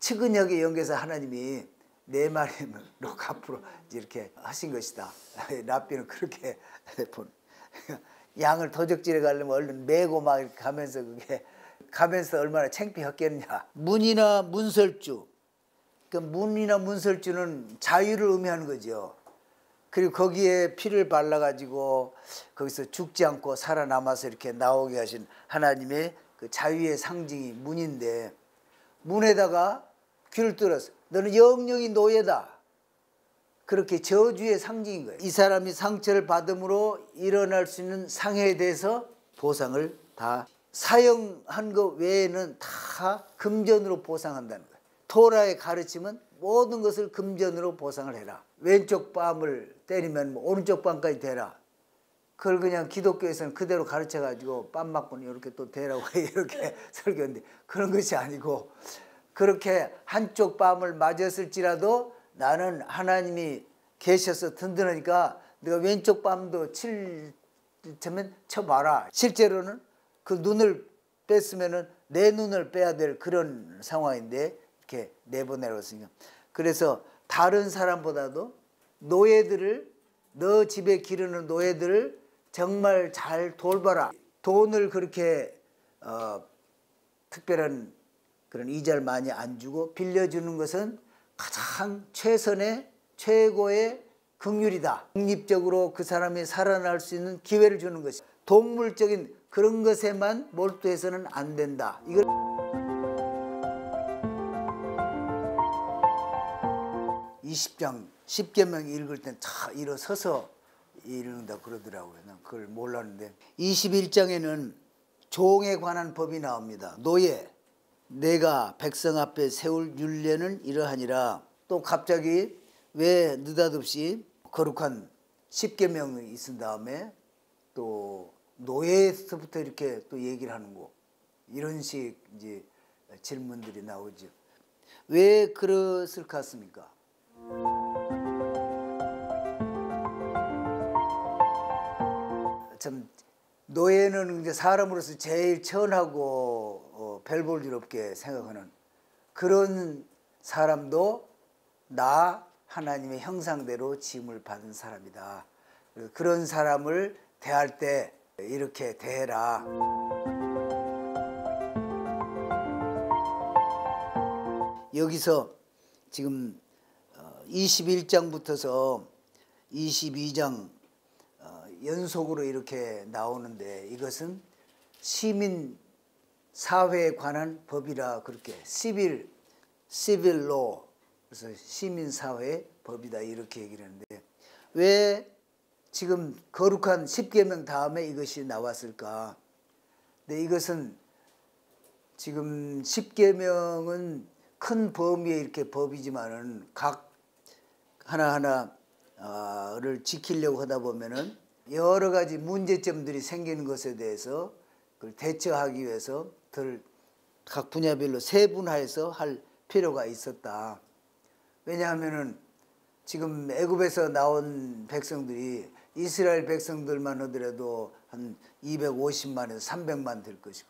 측은하게 연결해서 하나님이 내 말로 앞으로 이렇게 하신 것이다. 랍비는 그렇게 본. 양을 도적질해 가려면 얼른 메고 막 이렇게 가면서 그게 가면서 얼마나 창피했겠냐. 문이나 문설주. 그 문이나 문설주는 자유를 의미하는 거죠. 그리고 거기에 피를 발라가지고 거기서 죽지 않고 살아남아서 이렇게 나오게 하신 하나님의 그 자유의 상징이 문인데, 문에다가 귀를 뚫어서 너는 영영이 노예다. 그렇게 저주의 상징인 거예요. 이 사람이 상처를 받음으로 일어날 수 있는 상해에 대해서 보상을 다 사형한 것 외에는 다 금전으로 보상한다는 거예요. 토라의 가르침은 모든 것을 금전으로 보상을 해라. 왼쪽 뺨을 때리면 오른쪽 뺨까지 대라. 그걸 그냥 기독교에서는 그대로 가르쳐가지고 뺨 맞고는 이렇게 또 대라고 이렇게 설교했는데, 그런 것이 아니고, 그렇게 한쪽 뺨을 맞았을지라도 나는 하나님이 계셔서 든든하니까 내가 왼쪽 뺨도 치면 쳐봐라. 실제로는 그 눈을 뺐으면은 내 눈을 빼야 될 그런 상황인데 이렇게 내보내라고 했으니까. 그래서 다른 사람보다도 노예들을, 너 집에 기르는 노예들을 정말 잘 돌봐라. 돈을 그렇게 특별한 그런 이자를 많이 안 주고 빌려주는 것은 가장 최선의 최고의 긍휼이다. 독립적으로 그 사람이 살아날 수 있는 기회를 주는 것이, 동물적인 그런 것에만 몰두해서는 안 된다. 이걸 20장 10계명 읽을 땐 다 일어서서 읽는다 그러더라고요. 난 그걸 몰랐는데, 21장에는 종에 관한 법이 나옵니다. 노예, 내가 백성 앞에 세울 율례는 이러하니라. 또 갑자기 왜 느닷없이 거룩한 10계명이 있은 다음에 또 노예에서부터 이렇게 또 얘기를 하는 거, 이런 식 이제 질문들이 나오죠. 왜 그랬을 것 같습니까? 참 노예는 이제 사람으로서 제일 천하고 별 볼 일 없게 생각하는 그런 사람도 나 하나님의 형상대로 지음을 받은 사람이다. 그런 사람을 대할 때 이렇게 대해라. 여기서 지금 21장부터서 22장 연속으로 이렇게 나오는데, 이것은 시민 사회에 관한 법이라 그렇게 civil law, 그래서 시민 사회 법이다 이렇게 얘기를 하는데, 왜 지금 거룩한 10계명 다음에 이것이 나왔을까? 근데 이것은 지금 10계명은 큰 범위의 이렇게 법이지만은 각 하나하나를 지키려고 하다 보면은 여러 가지 문제점들이 생기는 것에 대해서 그걸 대처하기 위해서 각 분야별로 세분화해서 할 필요가 있었다. 왜냐하면은 지금 애굽에서 나온 백성들이 이스라엘 백성들만 하더라도 한 250만에서 300만 될 것이고,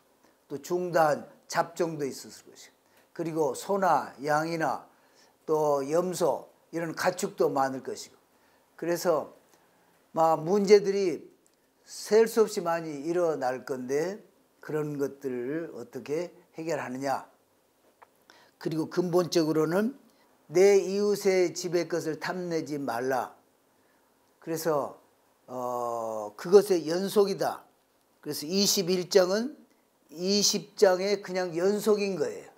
또 중다한 잡종도 있었을 것이고, 그리고 소나 양이나 또 염소 이런 가축도 많을 것이고, 그래서 막 문제들이 셀 수 없이 많이 일어날 건데, 그런 것들을 어떻게 해결하느냐. 그리고 근본적으로는 내 이웃의 집의 것을 탐내지 말라. 그래서 그것의 연속이다. 그래서 21장은 20장의 그냥 연속인 거예요.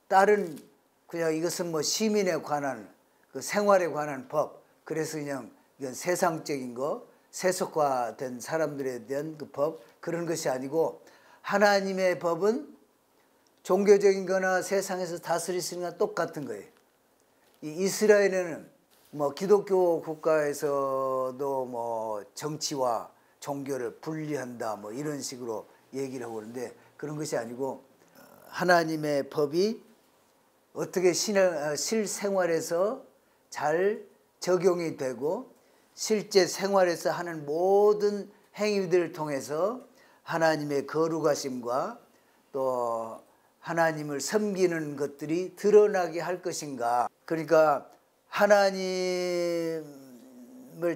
다른 그냥 이것은 뭐 시민에 관한 그 생활에 관한 법, 그래서 그냥 이건 세상적인 거, 세속화된 사람들에 대한 그 법, 그런 것이 아니고, 하나님의 법은 종교적인 거나 세상에서 다스릴 수 있는 건 똑같은 거예요. 이 이스라엘에는 뭐 기독교 국가에서도 뭐 정치와 종교를 분리한다 뭐 이런 식으로 얘기를 하고 그러는데, 그런 것이 아니고 하나님의 법이 어떻게 실생활에서 잘 적용이 되고 실제 생활에서 하는 모든 행위들을 통해서 하나님의 거룩하심과 또 하나님을 섬기는 것들이 드러나게 할 것인가. 그러니까 하나님을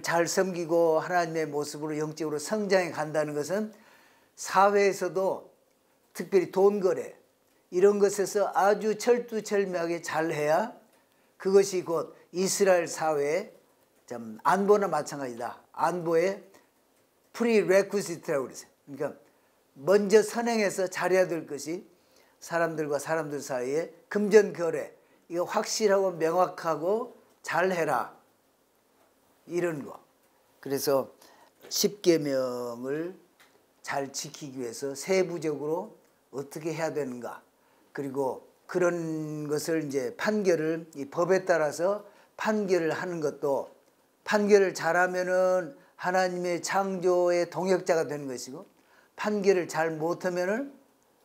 잘 섬기고 하나님의 모습으로 영적으로 성장해 간다는 것은 사회에서도 특별히 돈 거래 이런 것에서 아주 철두철미하게 잘해야 그것이 곧 이스라엘 사회의 안보나 마찬가지다. 안보의 프리레퀴시트라고 그러세요. 그러니까 먼저 선행해서 잘해야 될 것이 사람들과 사람들 사이에 금전 거래 이거 확실하고 명확하고 잘해라 이런 거. 그래서 10계명을 잘 지키기 위해서 세부적으로 어떻게 해야 되는가. 그리고 그런 것을 이제 판결을 이 법에 따라서 판결을 하는 것도 판결을 잘하면은 하나님의 창조의 동역자가 되는 것이고 판결을 잘 못하면은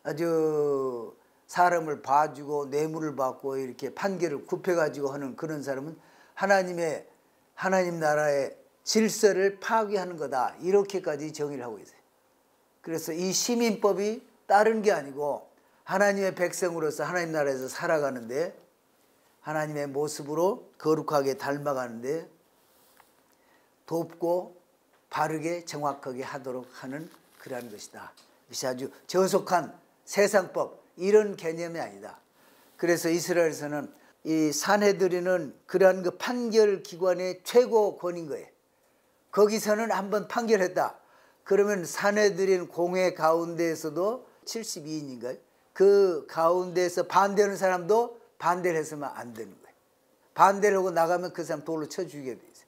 아주 사람을 봐주고 뇌물을 받고 이렇게 판결을 굽혀가지고 하는 그런 사람은 하나님 나라의 질서를 파괴하는 거다. 이렇게까지 정의를 하고 있어요. 그래서 이 시민법이 다른 게 아니고 하나님의 백성으로서 하나님 나라에서 살아가는데 하나님의 모습으로 거룩하게 닮아가는데 돕고 바르게 정확하게 하도록 하는 그러한 것이다. 이것이 아주 저속한 세상법 이런 개념이 아니다. 그래서 이스라엘에서는 이 산헤드린은 그러한 그 판결 기관의 최고 권인 거예요. 거기서는 한번 판결했다. 그러면 산헤드린 공회 가운데에서도 72인인가요? 그 가운데에서 반대하는 사람도 반대를 했으면 안 되는 거예요. 반대를 하고 나가면 그 사람 돌로 쳐 죽이게 돼 있어요.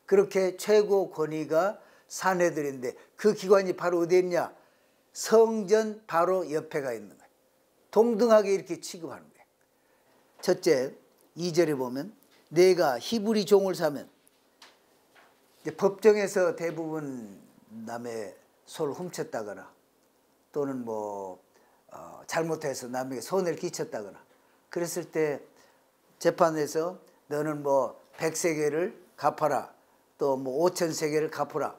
그렇게 최고 권위가 산헤드린인데 그 기관이 바로 어디에 있냐? 성전 바로 옆에가 있는 거예요. 동등하게 이렇게 취급하는 거예요. 첫째, 2절에 보면 내가 히브리 종을 사면 법정에서 대부분 남의 소를 훔쳤다거나 또는 잘못해서 남에게 손해를 끼쳤다거나 그랬을 때 재판에서 너는 100세겔을 갚아라 또 5,000세겔을 갚아라.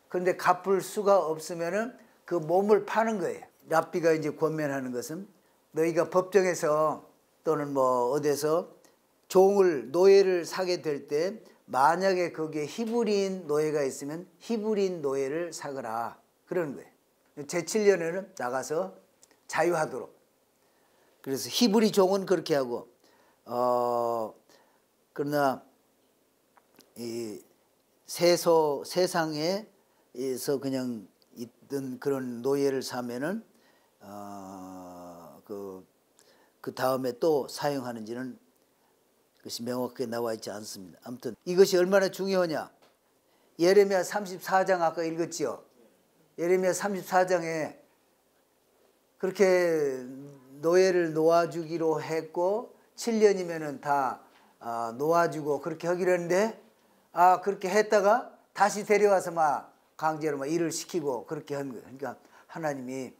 그런데 갚을 수가 없으면은 그 몸을 파는 거예요. 랍비가 이제 권면하는 것은 너희가 법정에서 또는 어디서 노예를 사게 될 때 만약에 거기에 히브리인 노예가 있으면 히브리인 노예를 사거라 그러는 거예요. 제7년에는 나가서 자유하도록. 그래서 히브리 종은 그렇게 하고 그러나 이 세상에서 그냥 있던 그런 노예를 사면은 그 다음에 또 사용하는지는 그것이 명확하게 나와 있지 않습니다. 아무튼 이것이 얼마나 중요하냐. 예레미야 34장 아까 읽었지요. 예레미야 34장에 그렇게 노예를 놓아주기로 했고 7년이면은 다 놓아주고 그렇게 하기로 했는데 그렇게 했다가 다시 데려와서 강제로 일을 시키고 그렇게 한 거예요. 그러니까 하나님이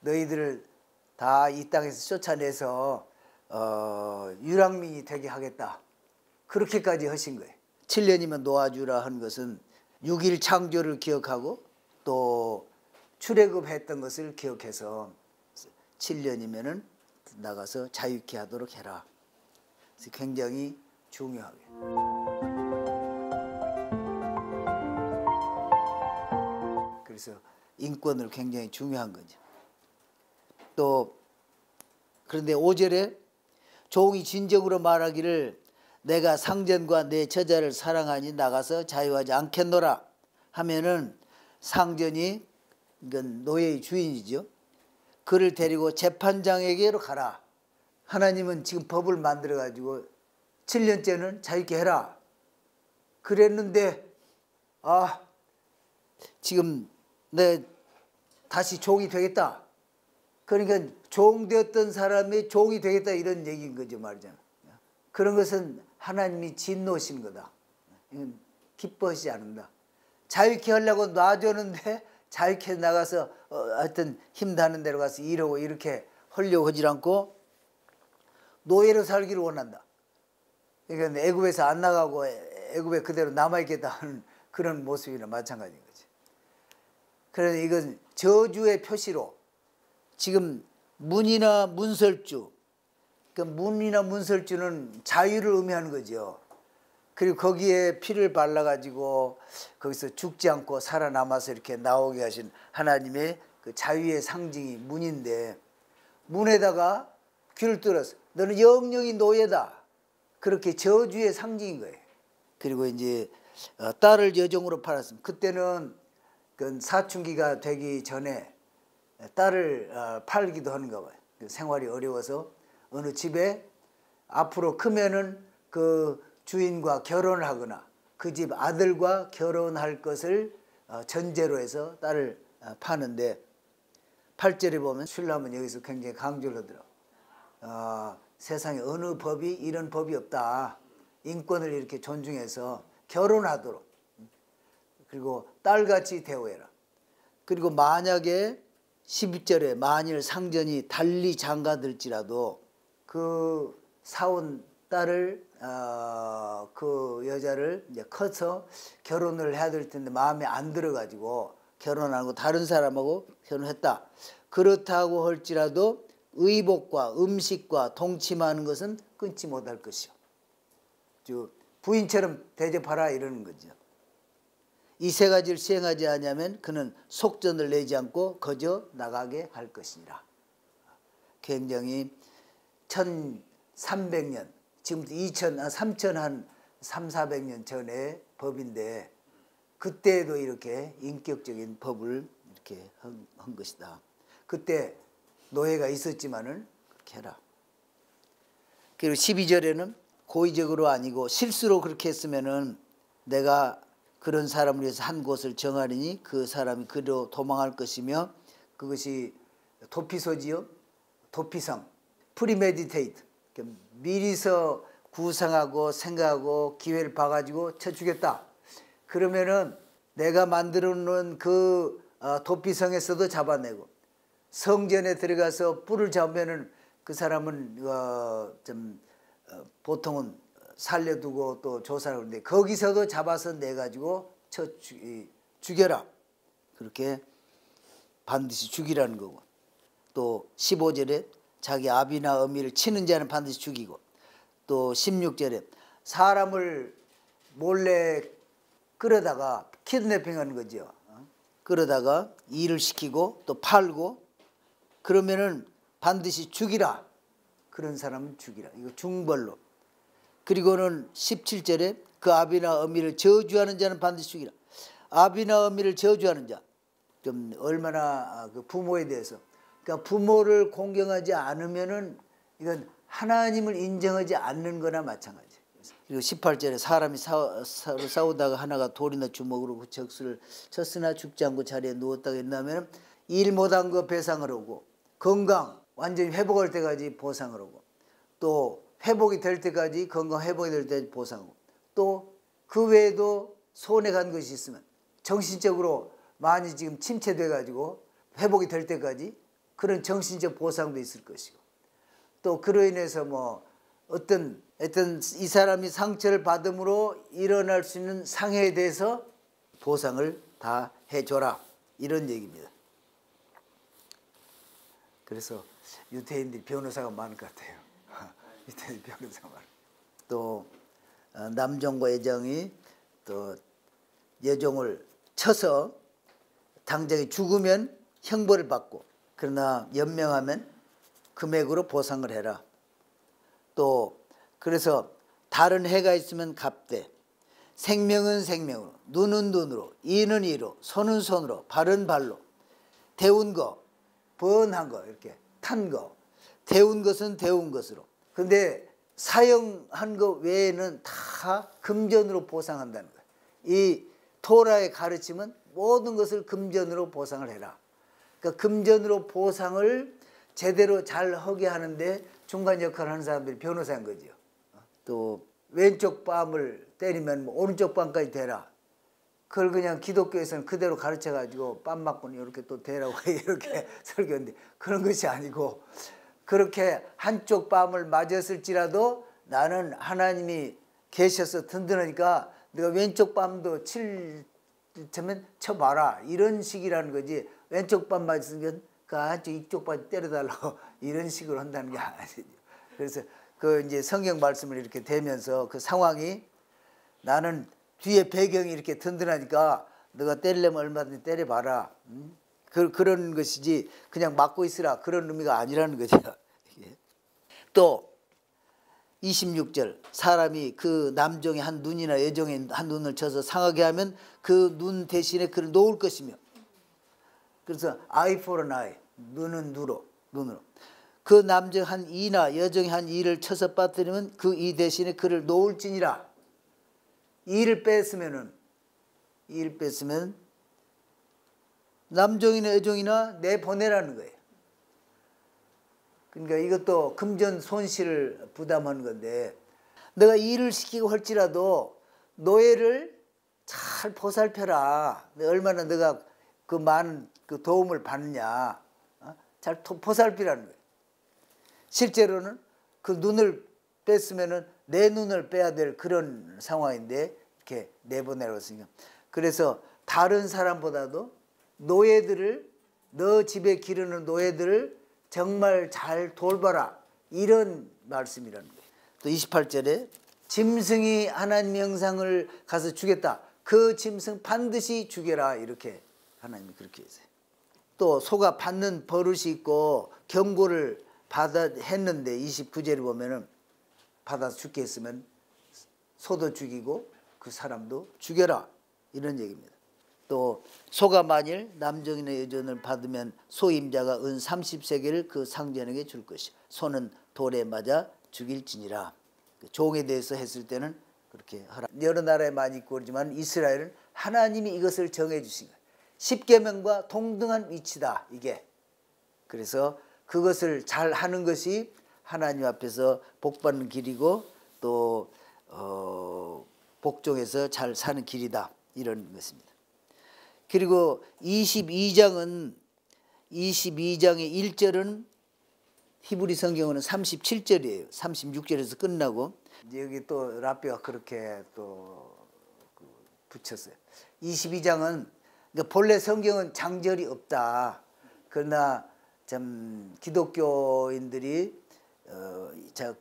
너희들을 다 이 땅에서 쫓아내서 유랑민이 되게 하겠다. 그렇게까지 하신 거예요. 7년이면 놓아주라 한 것은 6일 창조를 기억하고 또 출애굽했던 것을 기억해서 7년이면은 나가서 자유케 하도록 해라. 그래서 굉장히 중요하게. 그래서 인권을 굉장히 중요한 거죠. 또 그런데 5절에 종이 진정으로 말하기를 내가 상전과 내 처자를 사랑하니 나가서 자유하지 않겠노라 하면은 상전이 이건 노예의 주인이죠. 그를 데리고 재판장에게로 가라. 하나님은 지금 법을 만들어 가지고 7년째는 자유케 해라 그랬는데 지금 내 다시 종이 되겠다. 그러니까 종 되었던 사람이 종이 되겠다 이런 얘기인 거죠 말이잖아. 그런 것은 하나님이 진노하신 거다. 이건 기뻐하지 않는다. 자유케 하려고 놔줬는데 자유케 나가서 하여튼 힘다는 데로 가서 일하고 이렇게 하려고 하지 않고 노예로 살기를 원한다. 그러니까 애굽에서 안 나가고 애굽에 그대로 남아있겠다 하는 그런 모습이나 마찬가지인 거지. 그래서 이건 저주의 표시로 지금 문이나 문설주. 그러니까 문이나 문설주는 자유를 의미하는 거죠. 그리고 거기에 피를 발라가지고 거기서 죽지 않고 살아남아서 이렇게 나오게 하신 하나님의 그 자유의 상징이 문인데, 문에다가 귀를 뚫어서 너는 영영이 노예다. 그렇게 저주의 상징인 거예요. 그리고 이제 딸을 여종으로 팔았습니다. 그때는 그 사춘기가 되기 전에 딸을 팔기도 하는가 봐요. 생활이 어려워서 어느 집에 앞으로 크면은 그 주인과 결혼을 하거나 그 집 아들과 결혼할 것을 전제로 해서 딸을 파는데, 8절에 보면 신라면 여기서 굉장히 강조를 하더라고요. 세상에 어느 법이 이런 법이 없다. 인권을 이렇게 존중해서 결혼하도록, 그리고 딸같이 대우해라. 그리고 만약에 12절에 만일 상전이 달리 장가들지라도 그 사온 딸을 그 여자를 이제 커서 결혼을 해야 될 텐데 마음에 안 들어가지고 결혼 안 하고 다른 사람하고 결혼했다. 그렇다고 할지라도 의복과 음식과 동침하는 것은 끊지 못할 것이요. 부인처럼 대접하라 이러는 거죠. 이 세 가지를 시행하지 않으면 그는 속전을 내지 않고 거저 나가게 할 것이니라. 굉장히 1300년, 지금부터 3000 한 300~400년 전의 법인데, 그때도 이렇게 인격적인 법을 이렇게 한 것이다. 그때 노예가 있었지만은 그렇게 해라. 그리고 12절에는 고의적으로 아니고 실수로 그렇게 했으면은 내가 그런 사람을 위해서 한 곳을 정하리니 그 사람이 그로 도망할 것이며, 그것이 도피소지요. 도피성, 프리메디테이트, 미리서 구상하고 생각하고 기회를 봐가지고 쳐 죽였다. 그러면은 내가 만들어 놓은 그 도피성에서도 잡아내고, 성전에 들어가서 뿔을 잡으면은 그 사람은 보통은 살려두고 또 조사를 하는데, 거기서도 잡아서 내가지고 쳐 죽여라. 그렇게 반드시 죽이라는 거고, 또 15절에 자기 아비나 어미를 치는 자는 반드시 죽이고, 또 16절에 사람을 몰래 끌어다가 키드내핑하는 거죠. 끌어다가 일을 시키고 또 팔고, 그러면은 반드시 죽이라. 그런 사람은 죽이라. 이거 중벌로. 그리고는 17절에 그 아비나 어미를 저주하는 자는 반드시 죽이라. 아비나 어미를 저주하는 자, 좀 얼마나 그 부모에 대해서, 그러니까 부모를 공경하지 않으면은 이건 하나님을 인정하지 않는 거나 마찬가지. 그리고 18절에 사람이 싸우다가 하나가 돌이나 주먹으로 그 적수를 쳤으나 죽지 않고 자리에 누웠다고 했다면 일 못한 거 배상을 하고, 건강 완전히 회복할 때까지 보상을 하고, 또 회복이 될 때까지, 건강 회복이 될 때까지 보상하고, 또 그 외에도 손해 간 것이 있으면 정신적으로 많이 지금 침체돼 가지고 회복이 될 때까지 그런 정신적 보상도 있을 것이고, 또 그로 인해서 뭐 어떤 이 사람이 상처를 받음으로 일어날 수 있는 상해에 대해서 보상을 다 해줘라, 이런 얘기입니다. 그래서 유태인들이 변호사가 많을 것 같아요. 유태인 변호사가 많아요. 또 남종과 여종이 또 여종을 쳐서 당장에 죽으면 형벌을 받고, 그러나 연명하면 금액으로 보상을 해라. 또 그래서 다른 해가 있으면 갚되, 생명은 생명으로, 눈은 눈으로, 이는 이로, 손은 손으로, 발은 발로, 데운 거, 번한 거, 이렇게 탄 거, 데운 것은 데운 것으로. 근데 사형한 거 외에는 다 금전으로 보상한다는 거예요. 이 토라의 가르침은 모든 것을 금전으로 보상을 해라. 그러니까 금전으로 보상을 제대로 잘 하게 하는데 중간 역할을 하는 사람들이 변호사인 거죠. 또 왼쪽 뺨을 때리면 뭐 오른쪽 뺨까지 대라. 그걸 그냥 기독교에서는 그대로 가르쳐가지고 뺨 맞고는 이렇게 또 대라고 이렇게 설교했는데, 그런 것이 아니고, 그렇게 한쪽 뺨을 맞았을지라도 나는 하나님이 계셔서 든든하니까 내가 왼쪽 뺨도 치면 쳐봐라, 이런 식이라는 거지. 왼쪽 뺨 맞으면 그 한쪽 이쪽 바지 때려달라고 이런 식으로 한다는 게 아니죠. 그래서 그 이제 성경 말씀을 이렇게 대면서 그 상황이 나는 뒤에 배경이 이렇게 든든하니까 너가 때리려면 얼마든지 때려봐라. 그런 것이지 그냥 막고 있으라 그런 의미가 아니라는 거죠. 또 26절 사람이 그 남종의 한 눈이나 여종의 한 눈을 쳐서 상하게 하면 그 눈 대신에 그를 놓을 것이며 그래서 eye for an eye 눈은 눈으로 그 남종 한 이나 여종의 한 이를 쳐서 빠뜨리면 그 이 대신에 그를 놓을지니라. 이를 뺐으면 남종이나 여종이나 내보내라는 거예요. 그러니까 이것도 금전 손실을 부담하는 건데 내가 일을 시키고 할지라도 노예를 잘 보살펴라. 얼마나 내가 그 많은 그 도움을 받느냐. 잘 보살피라는 거예요. 실제로는 그 눈을 뺐으면은 내 눈을 빼야 될 그런 상황인데 이렇게 내보내라고 했으니까. 그래서 다른 사람보다도 노예들을 너 집에 기르는 노예들을 정말 잘 돌봐라 이런 말씀이라는 거예요. 또 28절에 짐승이 하나님의 형상을 가서 주겠다. 그 짐승 반드시 죽여라 이렇게 하나님이 그렇게 했어요. 또 소가 받는 버릇이 있고 경고를 했는데 29절에 보면은 받아서 죽게 했으면 소도 죽이고 그 사람도 죽여라 이런 얘기입니다. 또 소가 만일 남종이나 여종을 받으면 소임자가 은 30세겔을 그 상전에게 줄 것이요 소는 돌에 맞아 죽일지니라. 종에 대해서 했을 때는 그렇게 하라. 여러 나라에 많이 있고 그러지만 이스라엘은 하나님이 이것을 정해 주신 거예요. 십계명과 동등한 위치다 이게. 그래서 그것을 잘 하는 것이 하나님 앞에서 복받는 길이고 또 복종해서 잘 사는 길이다 이런 것입니다. 그리고 22장의 1절은 히브리 성경은 37절이에요. 36절에서 끝나고 여기 또 랍비가 그렇게 또 붙였어요. 22장은 그러니까 본래 성경은 장절이 없다. 그러나 참 기독교인들이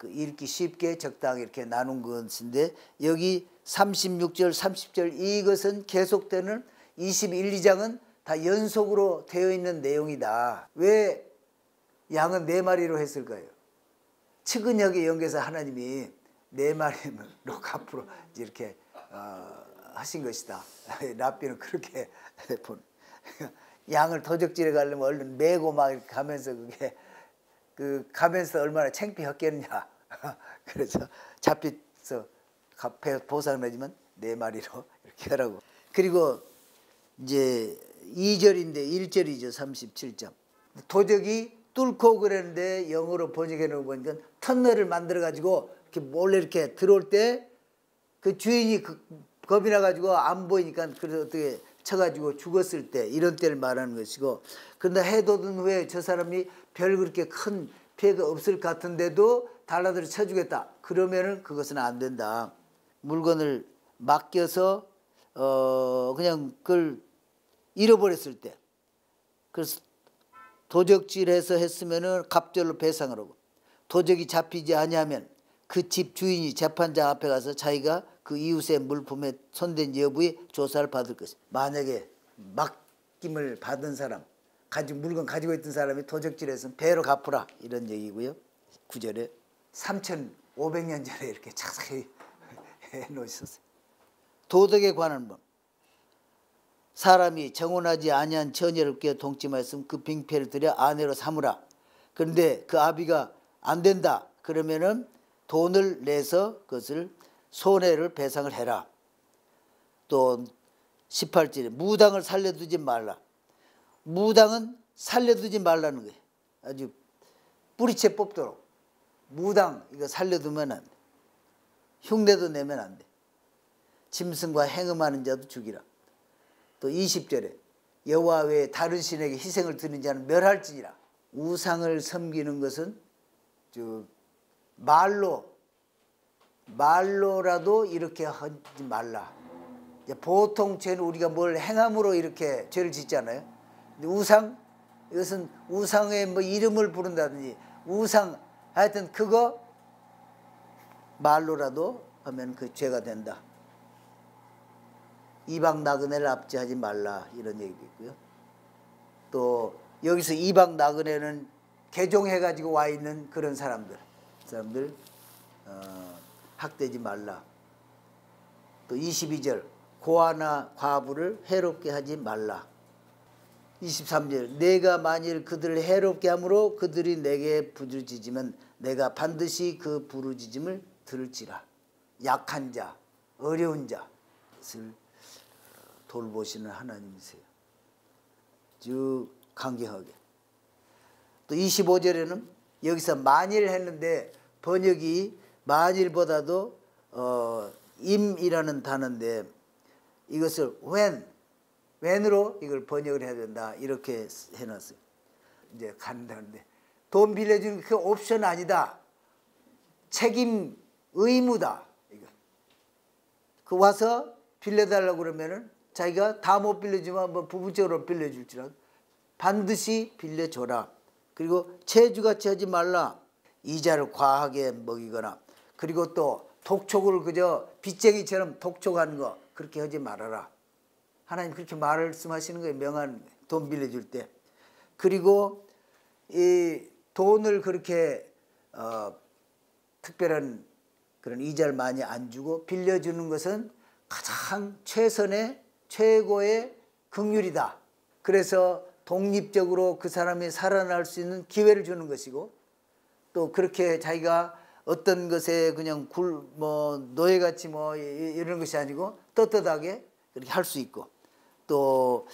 읽기 쉽게 적당히 이렇게 나눈 것인데 여기 36절, 30절 이것은 계속되는 21, 2장은 다 연속으로 되어 있는 내용이다. 왜 양은 4마리로 했을까요? 측은역에 연계해서 하나님이 4마리로 앞으로 이렇게 하신 것이다. 랍비는 그렇게 본. 양을 도적질에 가려면 얼른 메고 막 이렇게 가면서 그게 가면서 얼마나 창피했겠냐. 그래서 잡혀서 보상 내지만 4마리로 이렇게 하라고. 그리고 이제 2절인데 1절이죠. 37장. 도적이 뚫고 그랬는데 영어로 번역해 놓은 보니까 터널을 만들어 가지고 이렇게 몰래 이렇게 들어올 때 그 주인이 겁이 나 가지고 안 보이니까 그래서 어떻게 쳐가지고 죽었을 때 이런 때를 말하는 것이고 그런데 해돋은 후에 저 사람이 별 그렇게 큰 피해가 없을 것 같은데도 달라들어 쳐주겠다. 그러면은 그것은 안 된다. 물건을 맡겨서 그냥 그걸 잃어버렸을 때 그래서 도적질해서 했으면은 갑절로 배상을 하고 도적이 잡히지 아니하면 그 집 주인이 재판장 앞에 가서 자기가 그 이웃의 물품에 손댄 여부에 조사를 받을 것이다. 만약에 맡김을 받은 사람 물건 가지고 있던 사람이 도적질해서 배로 갚으라 이런 얘기고요. 9절에 3,500년 전에 이렇게 자세히 해놓으셨어요. 도덕에 관한 법. 사람이 정혼하지 아니한 처녀를 껴 동침하였으면 그 빙패를 들여 아내로 삼으라. 그런데 그 아비가 안 된다. 그러면은 돈을 내서 그것을 손해를 배상을 해라. 또 18절에 무당을 살려두지 말라. 무당은 살려두지 말라는 거예요. 아주 뿌리채 뽑도록. 무당 이거 살려두면 안 돼. 흉내도 내면 안 돼. 짐승과 행음하는 자도 죽이라. 또 20절에 여호와 외에 다른 신에게 희생을 드리는 자는 멸할지니라. 우상을 섬기는 것은 말로라도 이렇게 하지 말라. 보통 죄는 우리가 뭘 행함으로 이렇게 죄를 짓잖아요. 근데 우상 이것은 우상의 뭐 이름을 부른다든지 우상 하여튼 그거 말로라도 하면 그 죄가 된다. 이방 나그네를 압제하지 말라 이런 얘기도 있고요. 또 여기서 이방 나그네는 개종해가지고 와 있는 그런 사람들 학대지 말라. 또 22절 고아나 과부를 해롭게 하지 말라. 23절 내가 만일 그들을 해롭게 함으로 그들이 내게 부르짖으면 내가 반드시 그 부르짖음을 들을지라. 약한 자, 어려운 자를 돌보시는 하나님이세요. 아주 강경하게. 또 25절에는 여기서 만일 했는데 번역이 만일보다도 임이라는 단어인데 이것을 when으로 이걸 번역을 해야 된다 이렇게 해놨어요. 이제 간다는데 돈 빌려주는 그 옵션 아니다. 책임 의무다. 이거. 그 와서 빌려달라고 그러면은 자기가 다 못 빌려주면 뭐 부분적으로 빌려줄지라도 반드시 빌려줘라. 그리고 체주같이 하지 말라. 이자를 과하게 먹이거나 그리고 또 독촉을 그저 빚쟁이처럼 독촉하는 거 그렇게 하지 말아라. 하나님 그렇게 말씀하시는 거예요. 명한 돈 빌려줄 때. 그리고 이 돈을 그렇게 특별한 그런 이자를 많이 안 주고 빌려주는 것은 가장 최고의 긍휼이다. 그래서 독립적으로 그 사람이 살아날 수 있는 기회를 주는 것이고 또 그렇게 자기가 어떤 것에 그냥 노예같이 이런 것이 아니고 떳떳하게 그렇게 할 수 있고 또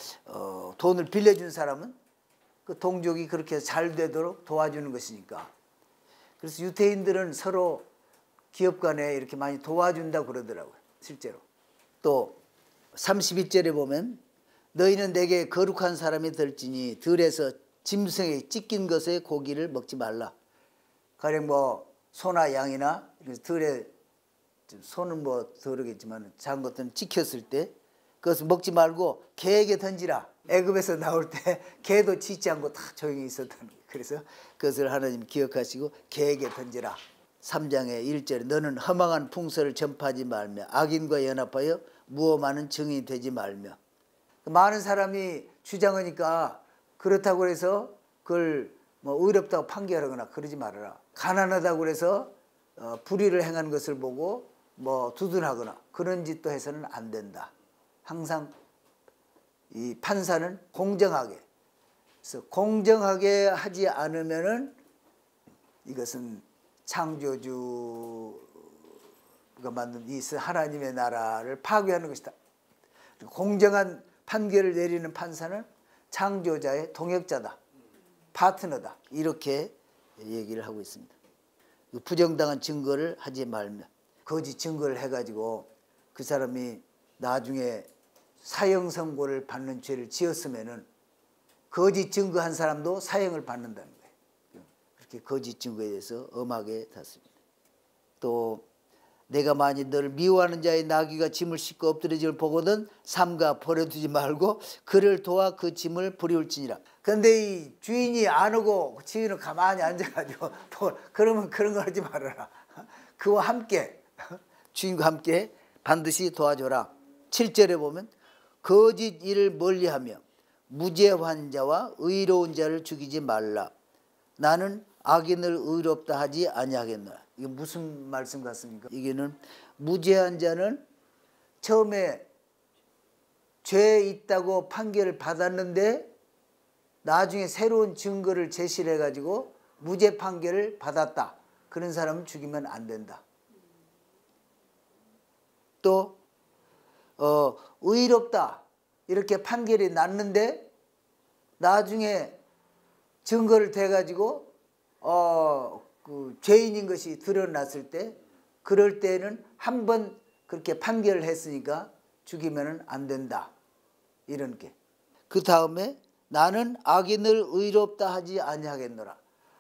돈을 빌려준 사람은 그 동족이 그렇게 잘 되도록 도와주는 것이니까. 그래서 유대인들은 서로 기업 간에 이렇게 많이 도와준다고 그러더라고요. 실제로. 또 32절에 보면 너희는 내게 거룩한 사람이 될지니 들에서 짐승에 찢긴 것의 고기를 먹지 말라. 가령 소나 양이나 들에 소는 더르겠지만 작은 것들은 찍혔을 때 그것을 먹지 말고 개에게 던지라. 애굽에서 나올 때 개도 짖지 않고 다 조용히 있었다는 거예요. 그래서 그것을 하나님 기억하시고 개에게 던지라. 3장의 1절에 너는 허망한 풍설을 전파하지 말며 악인과 연합하여 무엄하는 증인이 되지 말며. 많은 사람이 주장하니까 그렇다고 해서 그걸 의롭다고 판결하거나 그러지 말아라. 가난하다고 해서 불의를 행하는 것을 보고 두둔하거나 그런 짓도 해서는 안 된다. 항상 이 판사는 공정하게, 그래서 공정하게 하지 않으면은 이것은 창조주가 만든 이 하나님의 나라를 파괴하는 것이다. 공정한 판결을 내리는 판사는 창조자의 동역자다. 파트너다. 이렇게 얘기를 하고 있습니다. 부정당한 증거를 하지 말며 거짓 증거를 해가지고 그 사람이 나중에 사형 선고를 받는 죄를 지었으면은 거짓 증거한 사람도 사형을 받는다는 거예요. 그렇게 거짓 증거에 대해서 엄하게 닫습니다. 또 내가 만일 너를 미워하는 자의 나귀가 짐을 싣고 엎드려짐을 보거든 삼가 버려두지 말고 그를 도와 그 짐을 부리울지니라. 그런데 이 주인이 안 오고 주인은 가만히 앉아가지고 그러면 그런 거 하지 말아라. 그와 함께 주인과 함께 반드시 도와줘라. 7절에 보면 거짓 일을 멀리하며 무죄한 자와 의로운 자를 죽이지 말라. 나는 악인을 의롭다 하지 아니하겠노라. 이게 무슨 말씀 같습니까? 이게는 무죄한 자는 처음에 죄 있다고 판결을 받았는데 나중에 새로운 증거를 제시를 해가지고 무죄 판결을 받았다. 그런 사람은 죽이면 안 된다. 또 의롭다 이렇게 판결이 났는데 나중에 증거를 대가지고 그 죄인인 것이 드러났을 때 그럴 때는 한 번 그렇게 판결을 했으니까 죽이면 안 된다. 이런 게. 그 다음에 나는 악인을 의롭다 하지 아니하겠노라.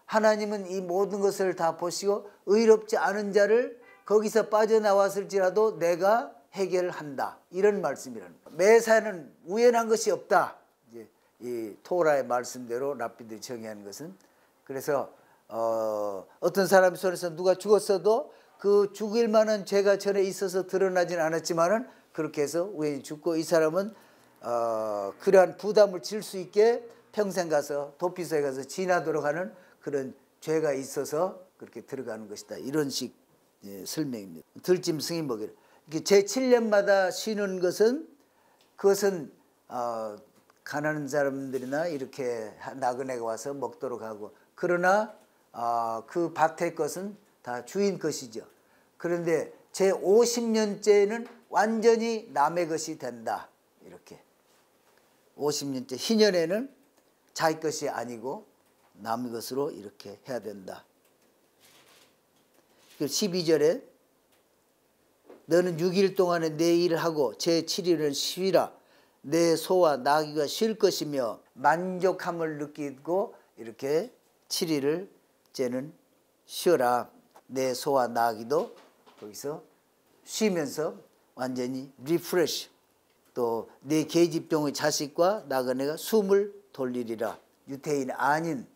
하나님은 이 모든 것을 다 보시고 의롭지 않은 자를 거기서 빠져나왔을지라도 내가 해결한다. 이런 말씀이라는 거예요. 매사는 우연한 것이 없다. 이제 이 토라의 말씀대로 랍비들이 정의하는 것은. 그래서 어떤 사람 손에서 누가 죽었어도 그 죽일 만한 죄가 전에 있어서 드러나진 않았지만은 그렇게 해서 우연히 죽고 이 사람은 그러한 부담을 질 수 있게 평생 가서 도피소에 가서 지나도록 하는 그런 죄가 있어서 그렇게 들어가는 것이다. 이런 식 설명입니다. 들짐 승인 먹이를. 제 7년마다 쉬는 것은 그것은 가난한 사람들이나 이렇게 나그네가 와서 먹도록 하고, 그러나 그 밭의 것은 다 주인 것이죠. 그런데 제 50년째는 완전히 남의 것이 된다. 이렇게 50년째 희년에는 자기 것이 아니고 남의 것으로 이렇게 해야 된다. 12절에 너는 6일 동안에 내 일을 하고 제 7일은 쉬라. 내 소와 나귀가 쉴 것이며 만족함을 느끼고 이렇게 7일을 째는 쉬어라. 내 소와 나귀도 거기서 쉬면서 완전히 리프레시. 또 내 계집종의 자식과 나그네가 숨을 돌리리라. 유태인 아닌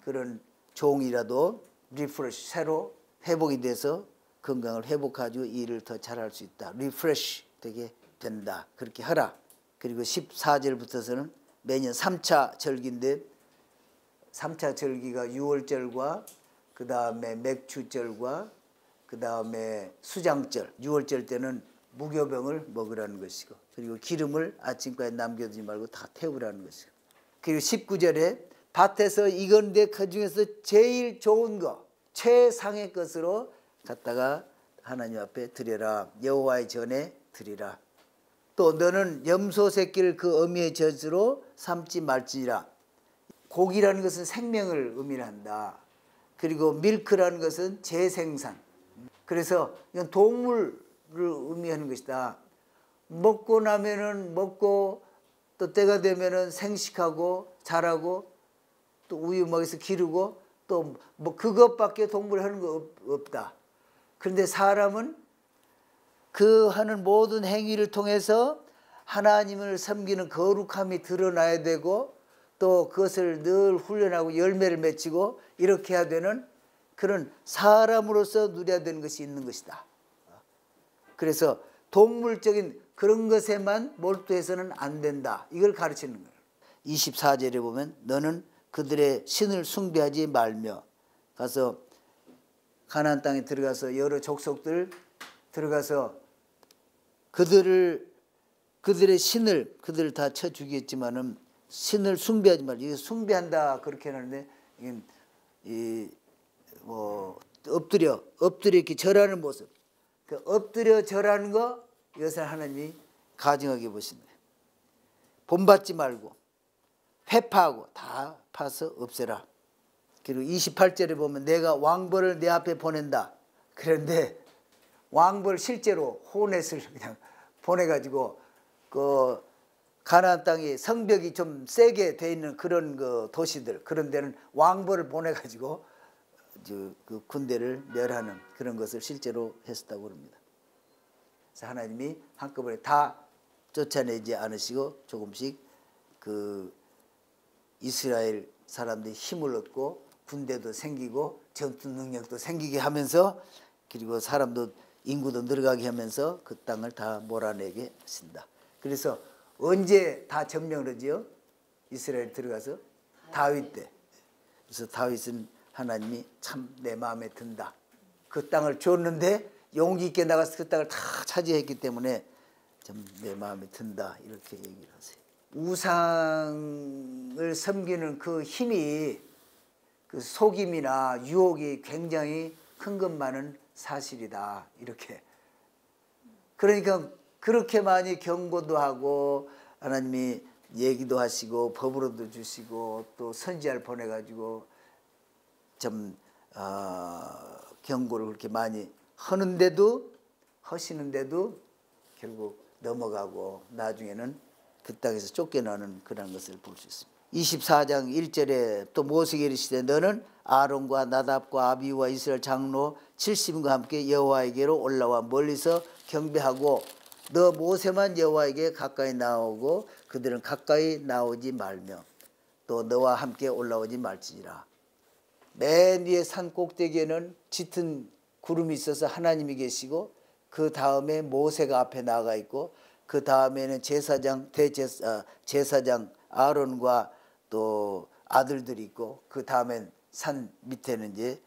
그런 종이라도 리프레시, 새로 회복이 돼서 건강을 회복하고 일을 더 잘할 수 있다. 리프레시 되게 된다. 그렇게 하라. 그리고 14절부터서는 매년 3차 절기인데 3차 절기가 유월절과 그 다음에 맥주절과 그 다음에 수장절. 6월절 때는 무교병을 먹으라는 것이고, 그리고 기름을 아침까지 남겨두지 말고 다 태우라는 것이고, 그리고 19절에 밭에서 익었는데 그 중에서 제일 좋은 거, 최상의 것으로 갖다가 하나님 앞에 드려라. 여호와의 전에 드리라. 또 너는 염소 새끼를 그 어미의 젖으로 삼지 말지니라. 고기라는 것은 생명을 의미한다. 그리고 밀크라는 것은 재생산. 그래서 이건 동물을 의미하는 것이다. 먹고 나면은 먹고 또 때가 되면은 생식하고 자라고 또 우유 먹여서 기르고 또 뭐 그것밖에 동물이 하는 거 없다. 그런데 사람은 그 하는 모든 행위를 통해서 하나님을 섬기는 거룩함이 드러나야 되고, 또 그것을 늘 훈련하고 열매를 맺히고 이렇게 해야 되는 그런 사람으로서 누려야 되는 것이 있는 것이다. 그래서 동물적인 그런 것에만 몰두해서는 안 된다. 이걸 가르치는 거예요. 24절에 보면 너는 그들의 신을 숭배하지 말며, 가서 가나안 땅에 들어가서 여러 족속들 들어가서 그들의 신을 그들을 다 쳐 죽이겠지만은 신을 숭배하지 말고, 이게 숭배한다 그렇게 하는데 이 엎드려 이렇게 절하는 모습, 그 엎드려 절하는 거, 이것을 하나님이 가증하게 보신다. 본받지 말고 회파하고 다 파서 없애라. 그리고 28절에 보면 내가 왕벌을 내 앞에 보낸다. 그런데 왕벌 실제로 호넷을 그냥 보내가지고 그 가나안 땅이 성벽이 좀 세게 돼 있는 그런 그 도시들, 그런 데는 왕벌을 보내가지고 그 군대를 멸하는 그런 것을 실제로 했었다고 합니다. 그래서 하나님이 한꺼번에 다 쫓아내지 않으시고 조금씩 그 이스라엘 사람들이 힘을 얻고 군대도 생기고 전투 능력도 생기게 하면서, 그리고 사람도 인구도 늘어가게 하면서 그 땅을 다 몰아내게 하신다. 그래서 언제 다 점령을 하지요? 이스라엘 들어가서 다윗 때. 그래서 다윗은 하나님이 참 내 마음에 든다. 그 땅을 줬는데 용기 있게 나가서 그 땅을 다 차지했기 때문에 참 내 마음에 든다. 이렇게 얘기를 하세요. 우상을 섬기는 그 힘이, 그 속임이나 유혹이 굉장히 큰 것만은 사실이다. 이렇게. 그러니까 그렇게 많이 경고도 하고 하나님이 얘기도 하시고 법으로도 주시고 또 선지자를 보내가지고 좀 경고를 그렇게 많이 하시는데도 결국 넘어가고 나중에는 그 땅에서 쫓겨나는 그런 것을 볼 수 있습니다. 24장 1절에 또 모세에게 이르시되 너는 아론과 나답과 아비후와 이스라엘 장로 70인과 함께 여호와에게로 올라와 멀리서 경배하고 너 모세만 여호와에게 가까이 나오고 그들은 가까이 나오지 말며 또 너와 함께 올라오지 말지니라. 맨 위에 산 꼭대기에는 짙은 구름이 있어서 하나님이 계시고 그 다음에 모세가 앞에 나가 있고 그 다음에는 제사장 아론과 또 아들들이 있고 그 다음엔 산 밑에는 이제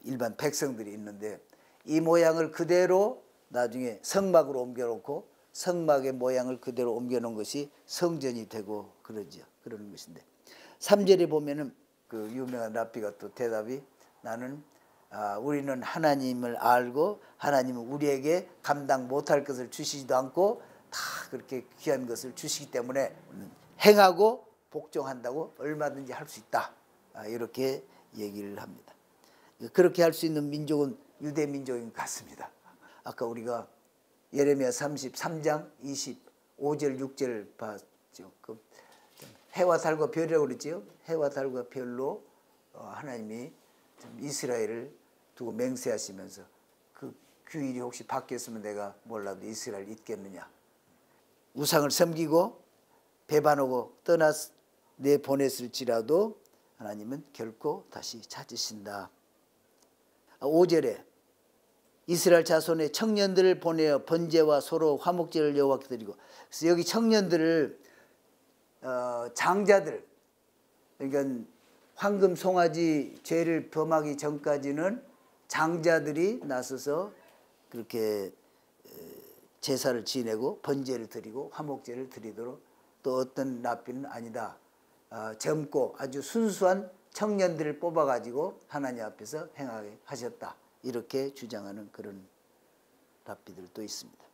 일반 백성들이 있는데 이 모양을 그대로 나중에 성막으로 옮겨놓고 성막의 모양을 그대로 옮겨놓은 것이 성전이 되고 그러죠. 그러는 것인데 3절에 보면은 그 유명한 랍비가 또 대답이 나는 우리는 하나님을 알고 하나님은 우리에게 감당 못할 것을 주시지도 않고 다 그렇게 귀한 것을 주시기 때문에 행하고 복종한다고 얼마든지 할 수 있다. 이렇게 얘기를 합니다. 그렇게 할 수 있는 민족은 유대 민족인 것 같습니다. 아까 우리가 예레미야 33장 25절 6절 봤죠. 그 해와 달과 별이라고 그랬죠. 해와 달과 별로 하나님이 이스라엘을 두고 맹세하시면서 그 규율이 혹시 바뀌었으면 내가 몰라도 이스라엘 있겠느냐. 우상을 섬기고 배반하고 떠나 내보냈을지라도 하나님은 결코 다시 찾으신다. 5절에 이스라엘 자손의 청년들을 보내어 번제와 소로 화목제를 여호와께 드리고 그래서 여기 청년들을 장자들 그러니까 황금 송아지 죄를 범하기 전까지는 장자들이 나서서 그렇게 제사를 지내고 번제를 드리고 화목제를 드리도록 또 어떤 랍비는 아니다. 젊고 아주 순수한 청년들을 뽑아가지고 하나님 앞에서 행하게 하셨다. 이렇게 주장하는 그런 랍비들도 있습니다.